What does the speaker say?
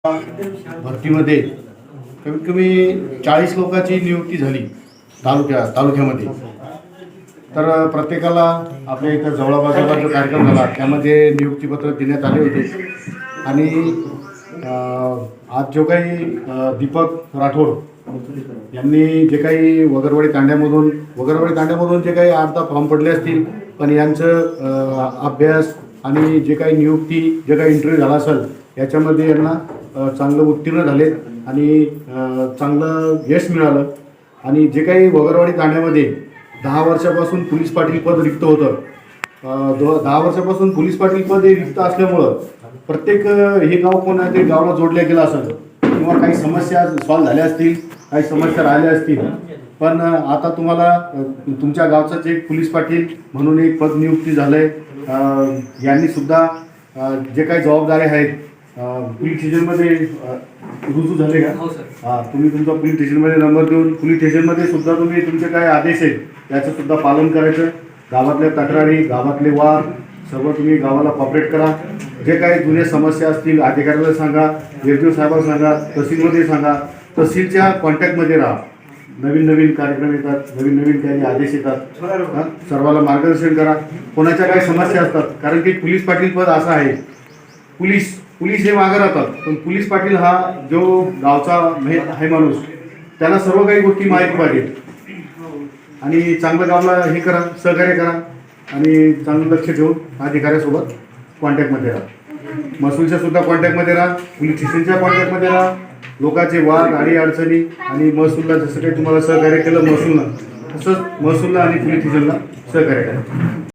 भरतीमध्ये कमीत कमी 40 लोकांची नियुक्ती झाली तालुक्यामध्ये। तर प्रत्येकाला आपल्या इथं जवळपासचा जो कार्यक्रम झाला त्यामध्ये नियुक्तीपत्र देण्यात आले होते। आणि आज जो काही दीपक राठोड यांनी जे काही वगरवाडी तांड्यामधून जे काही 8-10 फॉर्म पडले असतील, पण यांचं अभ्यास आणि जे काही नियुक्ती जे काही इंटरव्ह्यू झाला असेल याच्यामध्ये यांना चांगलं उत्तीर्ण झाले आणि चांगलं यश मिळालं। आणि जे काही वगरवाडी तांड्यामध्ये 10 वर्षापासून पोलीस पाटील पद रिक्त होतं, 10 वर्षापासून पोलीस पाटील पद हे रिक्त असल्यामुळं प्रत्येक हे गाव कोणातरी गावाला जोडल्या गेलं असेल किंवा काही समस्या सॉल्व्ह झाल्या असतील, काही समस्या राहिल्या असतील। पण आता तुम्हाला तुमच्या गावचं जे पोलीस पाटील म्हणून एक पद नियुक्ती झालं आहे। यांनी सुद्धा जे काही जबाबदारी आहेत पोलीस स्टेशनमध्ये रुजू झाले का? हो सर। हां, तुम्ही तुमचा पोलीस स्टेशनमध्ये नंबर देऊन पोलीस स्टेशनमध्ये सुद्धा तुम्ही तुमचे काय आदेश आहेत त्याचं सुद्धा पालन करायचं। गावातल्या तक्रारी, गावातले वाद सर्व तुम्ही गावाला कॉपरेट करा। जे काही जुने समस्या असतील अधिकाऱ्याला सांगा, एसडीओ साहेबांना सांगा, तहसीलमध्ये सांगा, तहसीलच्या कॉन्टॅक्टमध्ये राहा। नवीन कार्यक्रम येतात, नवीन काही आदेश येतात, सर्वाला मार्गदर्शन करा। कोणाच्या काही समस्या असतात, कारण की पोलीस पाटील पद असं आहे, पोलीस हे मागे राहतात, पण पोलीस पाटील हा जो गावचा आहे माणूस त्याला सर्व काही गोष्टी माहिती पाहिजे। आणि चांगलं गावला हे करा, सहकार्य करा आणि चांगलं लक्ष ठेवून अधिकाऱ्यासोबत कॉन्टॅक्टमध्ये राहा। महसूलच्या सुद्धा कॉन्टॅक्टमध्ये राहा, पोलीस स्टेशनच्या कॉन्टॅक्टमध्ये राहा। लोकांचे वाद अडचणी आणि महसूलला जसं काही तुम्हाला सहकार्य केलं महसूलला, तसंच महसूलला आणि पोलीस स्टेशनला सहकार्य करा।